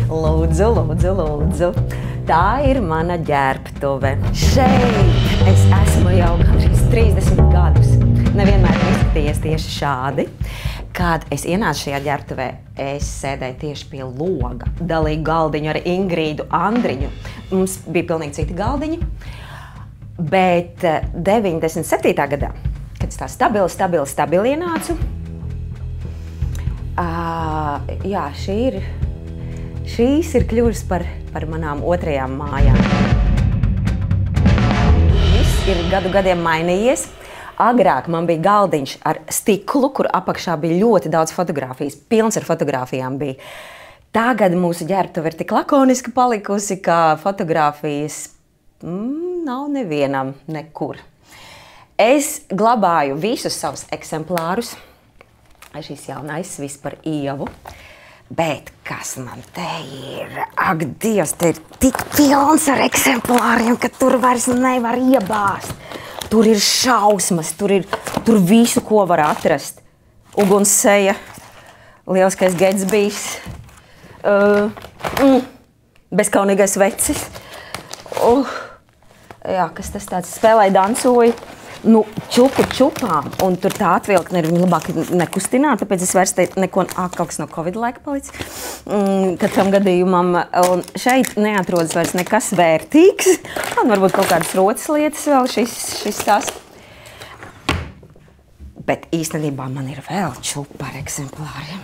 Lūdzu, lūdzu, lūdzu. Tā ir mana ģērbtuve. Šeit es esmu jau gandrīz 30 gadus. Nevienmēr izskatījies tieši šādi. Kad es ienācu šajā ģērbtuvē, es sēdēju tieši pie loga. Dalīju galdiņu ar Ingrīdu Andriņu. Mums bija pilnīgi citi galdiņi. Bet 97. gadā, kad es tā stabili ienācu, jā, šīs ir kļuvis par manām otrajām mājām. Viss ir gadiem mainījies. Agrāk man bija galdiņš ar stiklu, kur apakšā bija ļoti daudz fotogrāfijas, pilns ar fotogrāfijām bija. Tagad mūsu ģērbtuve ir tik lakoniski palikusi, ka fotogrāfijas nav nevienam nekur. Es glabāju visus savus eksemplārus. Šis jaunais viss par Ievu. Bet kas man te ir? Ak, Dievs, te ir tik pilns ar eksemplāriem, ka tur vairs nevar iebāzt. Tur ir šausmas, tur visu, ko var atrast. Ugunsseja, lieliskais Getsbijs, bezkaunīgais vecis. Jā, kas tas tāds? Spēlēja, dansoja. Nu, čupu čupām, un tur tā atvilkne ir labāk nekustināt, tāpēc es vairs te neko, kaut kas no Covid laika palicis, katram gadījumam, un šeit neatrodas vairs nekas vērtīgs, un varbūt kaut kādas rotas lietas vēl šis tās. Bet īstenībā man ir vēl čupa ar eksemplāriem.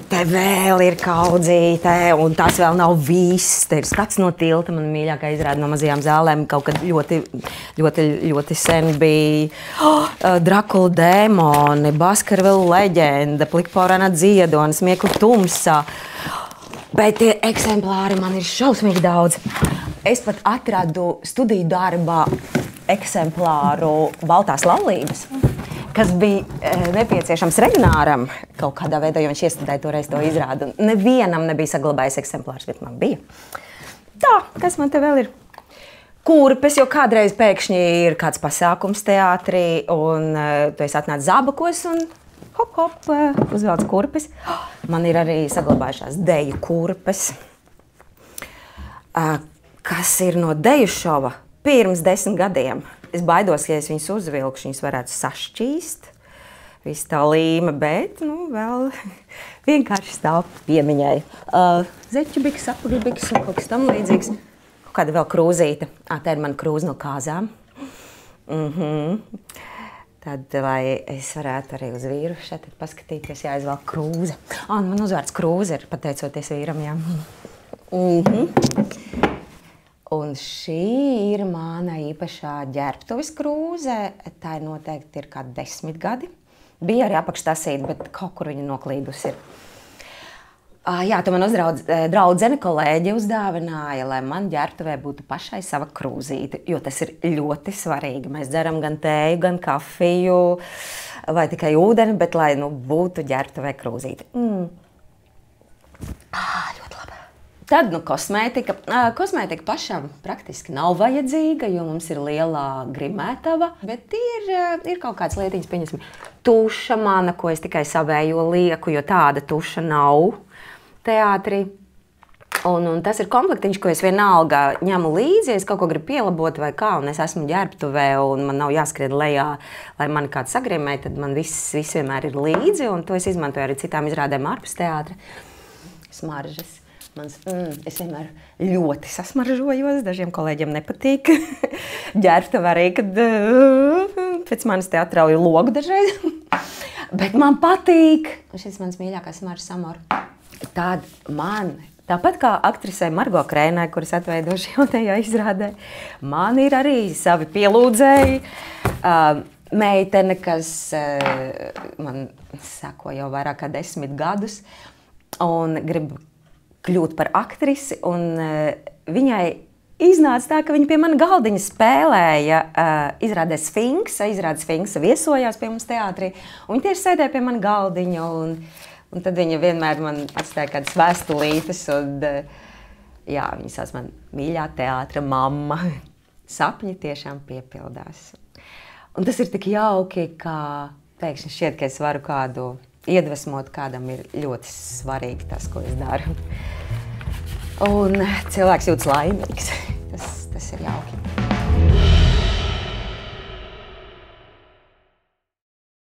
Te vēl ir kaudzīte, un tas vēl nav viss. Te ir Skats no tilta, man mīļākā izrāda no mazajām zālēm. Kaut kad ļoti sen bija Drakula dēmoni, Baskervila leģenda, Plikpaurāna dziedonis, Smieklu tumsā. Bet tie eksemplāri man ir šausmīgi daudz. Es pat atradu studiju darbā eksemplāru Baltās laulības, kas bija nepieciešams Regināram kaut kādā veidā, jo viņš iestudēja toreiz to izrādu. Nevienam nebija saglabājis eksemplārs, bet man bija. Tā, kas man te vēl ir? Kurpes, jo kādreiz pēkšņi ir kāds pasākums teātrī, un tu esi atnācis zābakos, un hop, uzvelc kurpes. Man ir arī saglabājušās deju kurpes, kas ir no deju šova pirms 10 gadiem. Es baidos, ja es viņus uzvilkšu, viņus varētu sašķīst. Viss tā līme, bet, vēl vienkārši stāv piemiņai. Zeķu biks, apakļu biks un kaut kas tam līdzīgs. Kāda vēl krūzīte. Tā ir mana krūze no kāzām. Tad, lai es varētu arī uz vīru šeit paskatīties, jāizvelk krūze. Man uzvārds krūze ir pateicoties vīram, jā. Un šī ir mana īpašā ģērbtuves krūze. Tā ir noteikti ir kādi 10 gadi. Bija arī apakštasīta, bet kaut kur viņa noklīdusi ir. Jā, to man draudzene kolēģi uzdāvināja, lai man ģērbtuvē būtu pašai sava krūzīte, jo tas ir ļoti svarīgi. Mēs dzeram gan tēju, gan kafiju, vai tikai ūdeni, bet lai būtu ģērbtuvē krūzīte. Ļoti labi. Tad, kosmētika. Kosmētika pašam praktiski nav vajadzīga, jo mums ir lielā grimētava, bet ir kaut kāds lietiņas, pieņemsim, tuša mana, ko es tikai savējo lieku, jo tāda tuša nav teātrī. Un tas ir komplektiņš, ko es vienalga ņemu līdzi, es kaut ko gribu pielabot vai kā, un es esmu ģērbtuvē, un man nav jāskrien lejā, lai mani kāds sagrimē, tad man viss vienmēr ir līdzi, un to es izmantoju arī citām izrādēm ārpus teātra. Smaržas. Es vienmēr ļoti sasmaržojos, dažiem kolēģiem nepatīk. Ģērbtuvē arī, kad pēc manis te atrauju logu dažreiz. Bet man patīk. Šis mans mīļākais smaržas Amor. Tad man, tāpat kā aktrisei Margo Krēnai, kuras atveidošu jaunajā izrādē, man ir arī savi pielūdzēji. Meitene, kas man sako jau vairāk kā 10 gadus un grib kļūt par aktrisi, un viņai iznāca tā, ka viņa pie mana galdiņa spēlēja izrādē Sfinksa, viesojās pie mums teātrī, un viņa tieši sēdēja pie mana galdiņa, un tad viņa vienmēr man atstāja kādas vēstulītes, un jā, viņa sauc man mīļā teātra mamma. Sapņi tiešām piepildās. Un tas ir tik jauki, ka pēkšņi šķiet, ka es varu kādu iedvesmot kādam ir ļoti svarīgi tas, ko es daru. Un cilvēks jūtas laimīgs. Tas ir jauki.